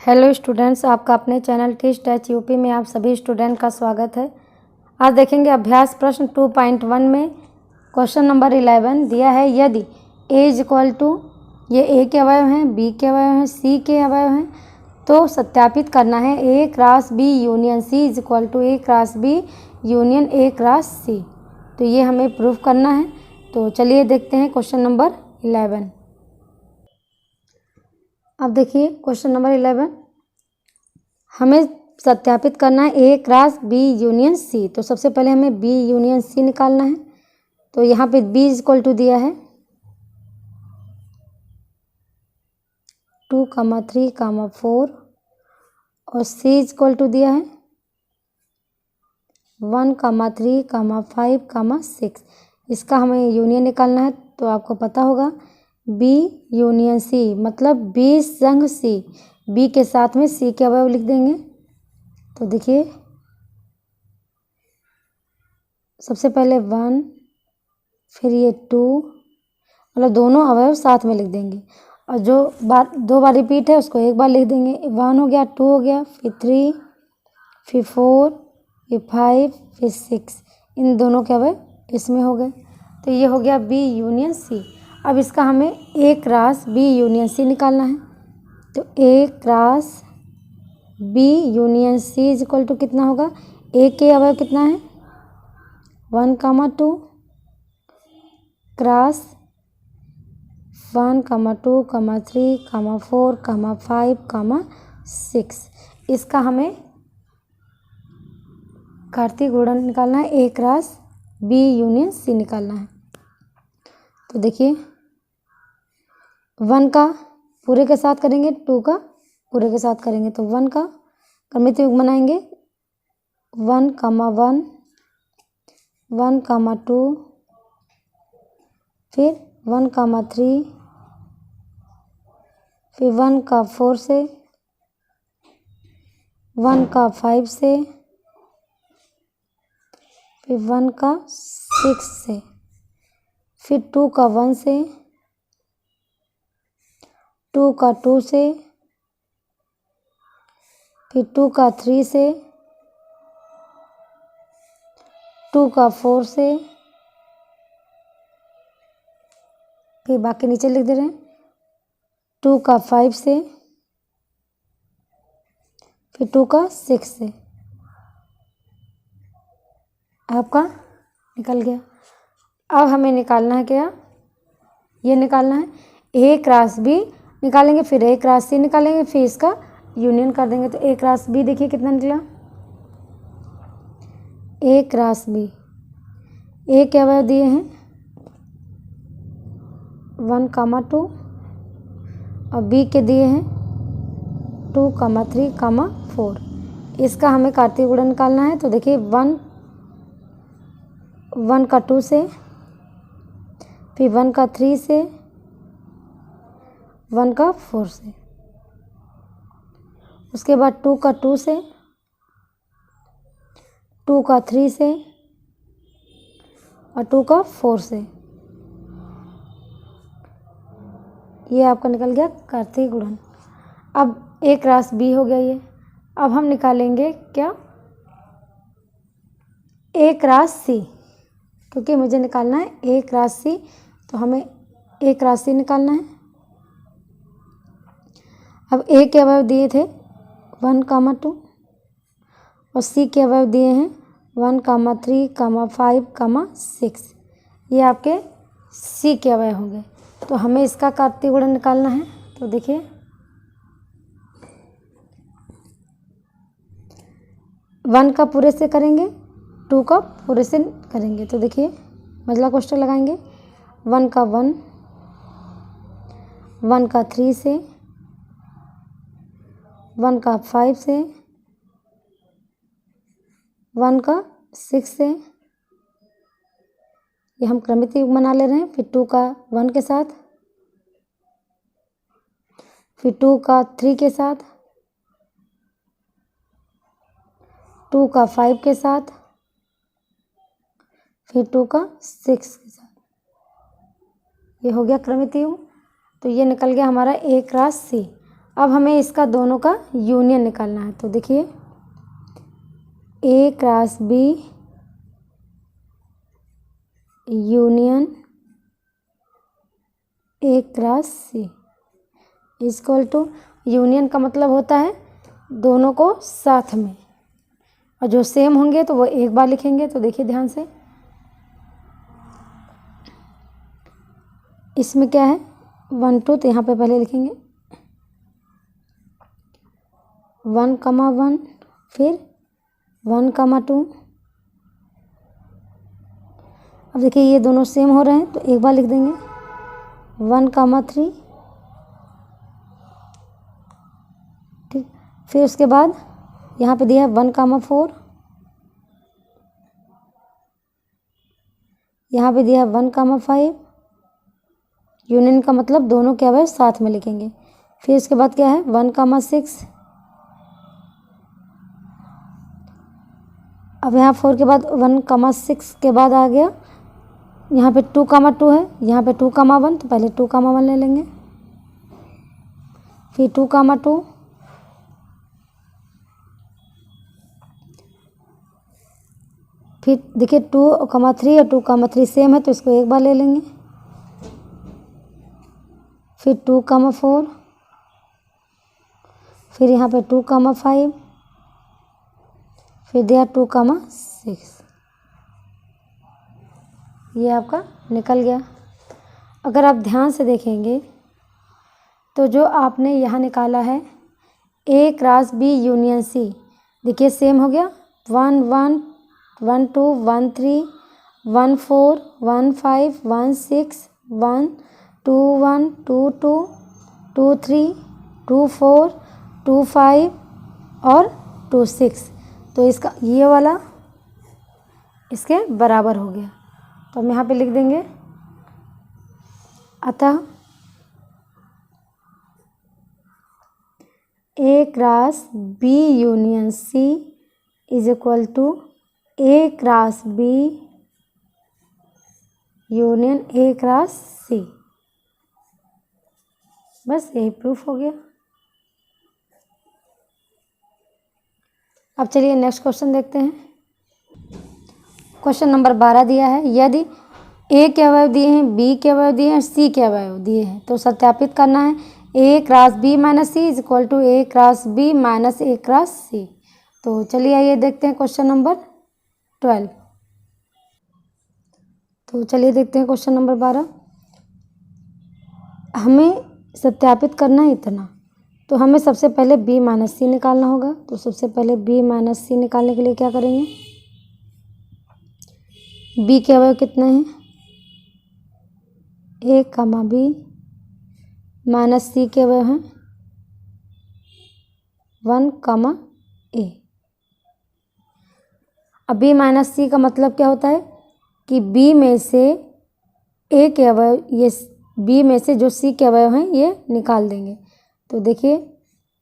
Hello students, आपका अपने channel teach touch UP में आप सभी स्टूडेंट का स्वागत है। आज देखेंगे अभ्यास प्रश्न 2.1 में क्वेश्चन नंबर 11 दिया है। यदि a इज इक्वल टू, ये a के अवयव हैं, b के अवयव हैं, c के अवयव हैं, तो सत्यापित करना है a cross b union c is equal to a cross b union a cross c। तो ये हमें प्रूव करना है। तो चलिए देखते हैं क्वेश्चन नंबर 11। अब देखिए क्वेश्चन नंबर 11, हमें सत्यापित करना है ए क्रॉस बी यूनियन सी। तो सबसे पहले हमें बी यूनियन सी निकालना है। तो यहाँ पे बी इज इक्वल टू दिया है 2, 3, 4 और सी इज इक्वल टू दिया है 1, 3, 5, 6। इसका हमें यूनियन निकालना है। तो आपको पता होगा बी यूनियन सी मतलब बी संग सी, बी के साथ में सी के अवयव लिख देंगे। तो देखिए सबसे पहले 1, फिर ये 2, मतलब दोनों अवयव साथ में लिख देंगे और जो बार 2 बार रिपीट है उसको एक बार लिख देंगे। 1 हो गया, 2 हो गया, फिर 3, फिर 4, फिर 5, फिर 6, इन दोनों के अवयव इसमें हो गए। तो ये हो गया बी यूनियन सी। अब इसका हमें A cross B union C निकालना है। तो A cross B union C is equal to कितना होगा, ए के अवयव कितना है 1, 2 क्रॉस 1, 2, 3, 4, 5, 6। इसका हमें कार्तीय गुणन निकालना है, A cross B union C निकालना है। तो देखिए 1 का पूरे के साथ करेंगे, 2 का पूरे के साथ करेंगे। तो 1 का क्रमिक युग्म बनाएंगे 1, 1, 1, 2, फिर 1, 3, फिर 1 का 4 से, 1 का 5 से, फिर 1 का 6 से, फिर 2 का 1 से, 2 का 2 से, फिर 2 का 3 से, 2 का 4 से, फिर बाकी नीचे लिख दे रहे हैं 2 का 5 से, फिर 2 का 6 से। आपका निकल गया। अब हमें निकालना है क्या, ये निकालना है ए क्रॉस बी निकालेंगे, फिर ए क्रॉस सी निकालेंगे, फिर इसका यूनियन कर देंगे। तो ए क्रॉस बी देखिए कितना निकला, ए क्रॉस बी, ए के अवयव दिए हैं 1, 2 और बी के दिए हैं 2, 3, 4। इसका हमें कार्तीय गुणन निकालना है। तो देखिए 1 का 2 से, फिर 1 का 3 से, 1 का 4 से, उसके बाद 2 का 2 से, 2 का 3 से और 2 का 4 से। ये आपका निकल गया कार्तीय गुणन। अब ए क्रॉस बी हो गया ये। अब हम निकालेंगे क्या, ए क्रॉस सी, क्योंकि मुझे निकालना है ए क्रॉस सी। तो हमें ए क्रॉस सी निकालना है। अब ए के अवयव दिए थे 1, 2 और सी के अवयव दिए हैं 1, 3, 5, 6। ये आपके सी के अवयव होंगे। तो हमें इसका कार्तीय गुणन निकालना है। तो देखिए 1 का पूरे से करेंगे, 2 का पूरे से करेंगे। तो देखिए मझला कोष्ठक लगाएंगे 1 का 1, 1 का 3 से, 1 का 5 से, 1 का 6 से, ये हम क्रमिक युग्म बना ले रहे हैं। फिर 2 का 1 के साथ, फिर 2 का 3 के साथ, 2 का 5 के साथ, फिर 2 का 6 के साथ। ये हो गया क्रमिक युग्म। तो ये निकल गया हमारा ए क्रॉस सी। अब हमें इसका दोनों का यूनियन निकालना है। तो देखिए A cross B union A cross C equal to, union का मतलब होता है दोनों को साथ में, और जो सेम होंगे तो वो एक बार लिखेंगे। तो देखिए ध्यान से, इसमें क्या है 1 2, तो यहाँ पे पहले लिखेंगे 1,1, फिर 1,2। अब देखिए ये दोनों सेम हो रहे हैं तो एक बार लिख देंगे 1,3। ठीक, फिर उसके बाद यहाँ पे दिया है 1,4, यहाँ पे दिया है 1,5। यूनियन का मतलब दोनों क्या है साथ में लिखेंगे। फिर उसके बाद क्या है 1,6। अब यहाँ 4 के बाद 1,6 के बाद आ गया यहाँ पे 2,2 है, यहाँ पे 2,1, तो पहले 2,1 ले लेंगे, फिर 2,2, फिर देखिए 2,3 और 2,3 सेम है तो इसको एक बार ले लेंगे, फिर 2,4, फिर यहाँ पे 2,5, फिर दिया 2,6। ये आपका निकल गया। अगर आप ध्यान से देखेंगे तो जो आपने यहाँ निकाला है ए क्रॉस बी यूनियन सी, देखिए सेम हो गया 1 1 1 2 1 3 1 4 1 5 1 6 1 2 1 2 2 2 3 2 4 2 5 और 2 6। तो इसका ये वाला इसके बराबर हो गया। तो हम यहाँ पे लिख देंगे, अतः A cross B union C is equal to A cross B union A cross C. बस यही प्रूफ हो गया। अब चलिए नेक्स्ट क्वेश्चन देखते हैं। क्वेश्चन नंबर 12 दिया है, यदि ए के अवयव दिए हैं, बी के अवयव दिए हैं, सी के अवयव दिए हैं तो सत्यापित करना है A cross B minus C is equal to A cross B minus A cross C. तो चलिए आइए देखते हैं क्वेश्चन नंबर 12। तो चलिए देखते हैं क्वेश्चन नंबर 12। हमें सत्यापित करना है इतना, तो हमें सबसे पहले b माइनस सी निकालना होगा। तो सबसे पहले b माइनस सी निकालने के लिए क्या करेंगे, b के अवयव कितने हैं a कमा b, माइनस सी के अवयव हैं 1 कमा a। अब b माइनस सी का मतलब क्या होता है कि b में से a के अवयव, ये b में से जो c के अवयव हैं ये निकाल देंगे। तो देखिए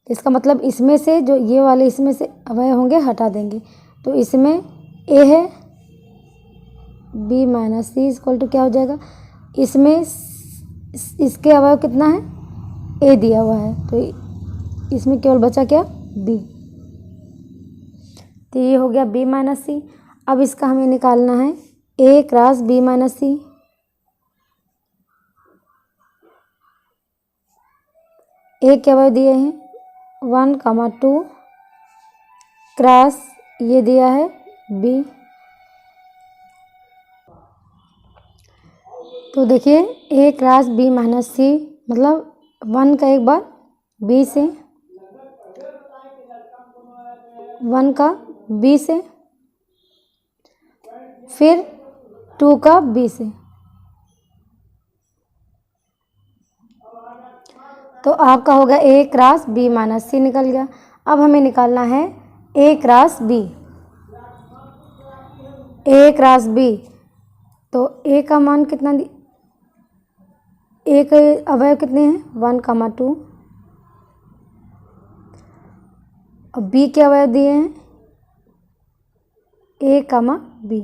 इसका मतलब इसमें से जो ये वाले इसमें से अवयव होंगे हटा देंगे। तो इसमें a है, b minus C equal to क्या हो जाएगा, इसमें इसके अवयव कितना है a दिया हुआ है तो इसमें केवल बचा क्या b। तो ये हो गया b माइनस सी। अब इसका हमें निकालना है a क्रॉस b माइनस सी। ए के अवयव दिए हैं 1,2 क्रॉस ये दिया है b। तो देखिए a क्रॉस b माइनस सी मतलब 1 का एक बार b से, 1 का b से, फिर 2 का b से। तो आपका होगा a क्रॉस b माइनस सी निकल गया। अब हमें निकालना है a cross b। a cross b, तो a का मान कितना a के अवयव कितने हैं 1,2 और b के अवयव दिए हैं a कमा b।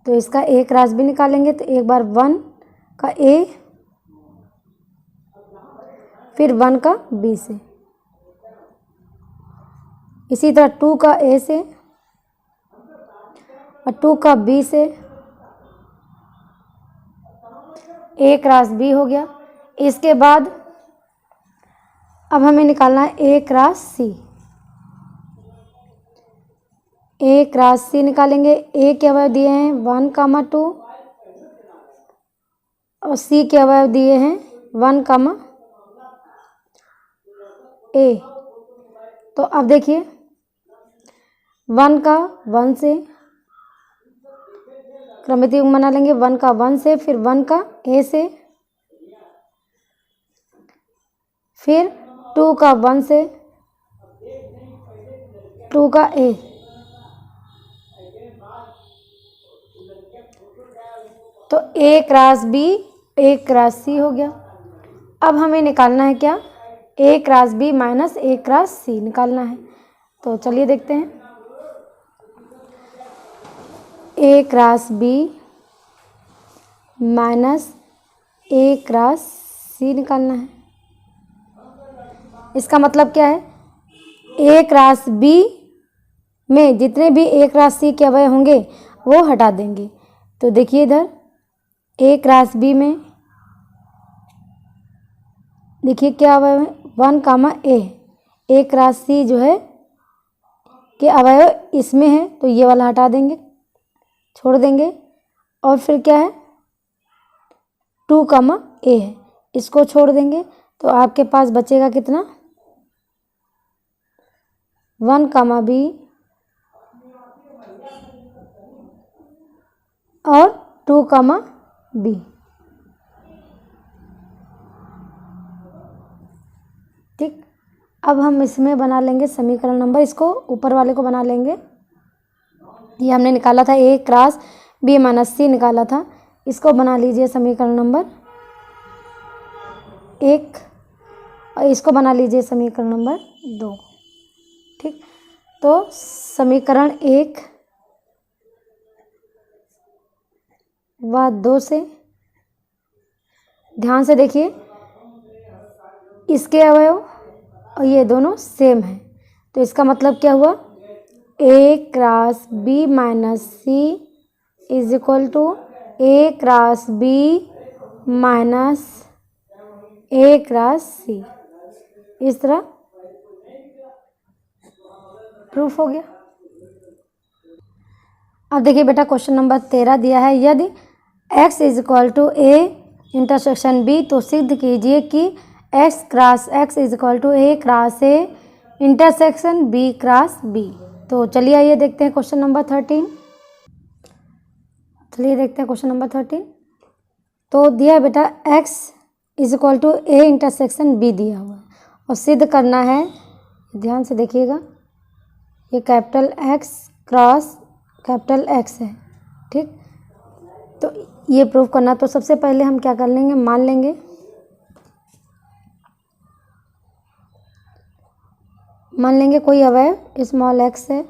तो इसका a क्रॉस b निकालेंगे तो एक बार 1 का a, फिर 1 का b से। इसी तरह 2 का ए से और 2 का बी से, ए क्रॉस बी हो गया। इसके बाद अब हमें निकालना है A cross C. A cross सी निकालेंगे। ए के अवयव दिए हैं 1, 2 और सी के अवयव दिए हैं 1, ए। तो अब देखिए 1 का 1 से क्रमित युग्म बना लेंगे। 1 का 1 से, फिर 1 का ए से, फिर 2 का 1 से, 2 का ए। तो A cross B, A cross सी हो गया। अब हमें निकालना है क्या, ए cross B minus A cross सी निकालना है। तो चलिए देखते हैं। ए cross B minus A cross सी निकालना है। इसका मतलब क्या है, ए क्रॉस बी में जितने भी ए क्रॉस सी के अवयव होंगे वो हटा देंगे। तो देखिए इधर ए क्रॉस बी में देखिए क्या अवयव है, 1, ए। ए क्रॉस सी जो है के अवयव इसमें है, तो ये वाला हटा देंगे, छोड़ देंगे। और फिर क्या है, 2, ए है, इसको छोड़ देंगे। तो आपके पास बचेगा कितना, 1, बी और 2, बी। ठीक। अब हम इसमें बना लेंगे समीकरण नंबर, इसको ऊपर वाले को बना लेंगे। ये हमने निकाला था ए क्रॉस बी माइनस सी निकाला था, इसको बना लीजिए समीकरण नंबर 1 और इसको बना लीजिए समीकरण नंबर 2। ठीक। तो समीकरण 1 व 2 से ध्यान से देखिए, इसके अवयव और ये दोनों सेम हैं। तो इसका मतलब क्या हुआ, A cross B minus C is equal to A cross B minus A cross C. इस तरह प्रूफ हो गया। अब देखिए बेटा क्वेश्चन नंबर 13 दिया है, यदि x is equal to A intersection B तो सिद्ध कीजिए कि x cross x is equal to A cross A intersection B cross B. तो चलिए आइए देखते हैं क्वेश्चन नंबर 13। चलिए देखते हैं क्वेश्चन नंबर 13। तो दिया है बेटा x is equal to A intersection B दिया हुआ है और सिद्ध करना है, ध्यान से देखिएगा, ये capital X cross capital X है। ठीक। तो ये प्रूफ करना, तो सबसे पहले हम क्या कर लेंगे, मान लेंगे कोई अवयव स्मॉल x है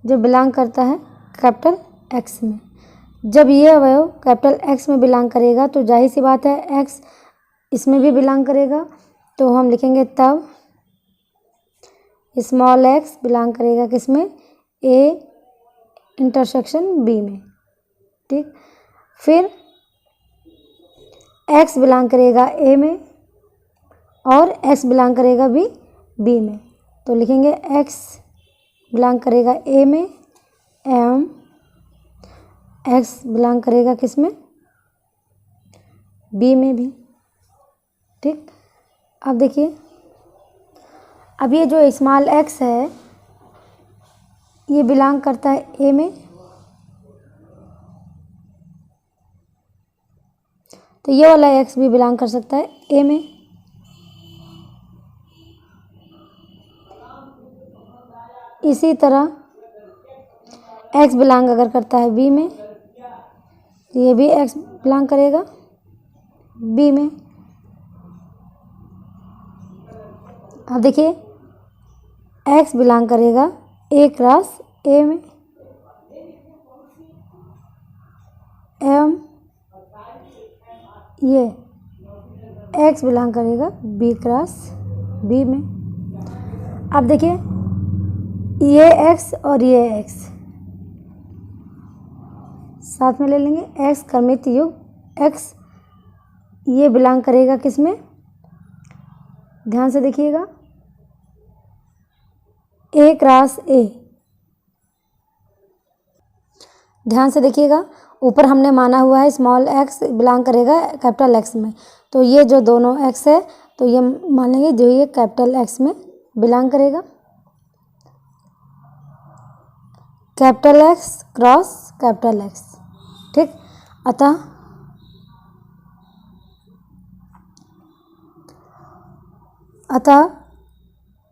जो बिलोंग करता है कैपिटल X में। जब ये अवयव कैपिटल X में बिलोंग करेगा तो जाहिर सी बात है x इसमें भी बिलोंग करेगा, तो हम लिखेंगे तब स्मॉल x बिलोंग करेगा किसमें, a इंटरसेक्शन b में। ठीक। फिर x बिलोंग करेगा a में और x बिलोंग करेगा b में। तो लिखेंगे x बिलोंग करेगा a में एवं x बिलोंग करेगा किसमें, b में भी। ठीक। अब देखिए, अब ये जो स्मॉल x है ये बिलोंग करता है a में, तो ये वाला x भी बिलोंग कर सकता है a में। इसी तरह x बिलोंग अगर करता है b में तो ये भी x बिलोंग करेगा b में। अब देखिए x बिलोंग करेगा a क्रॉस a में एवं ये x बिलोंग करेगा b क्रॉस b में। अब देखिए ये x और ये x साथ में ले लेंगे। x क्रमित युग x, ये बिलोंग करेगा किस में, ध्यान से देखिएगा, A क्रॉस A। ध्यान से देखिएगा, ऊपर हमने माना हुआ है स्मॉल x बिलोंग करेगा कैपिटल X में, तो ये जो दोनों x है तो ये मान लेंगे जो ये कैपिटल X में बिलोंग करेगा। Capital X cross capital X, ठीक। अतः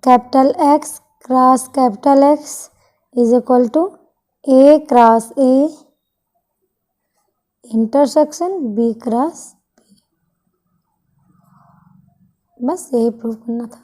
capital X cross capital X is equal to A cross A intersection B cross B। बस यही प्रूव करना था।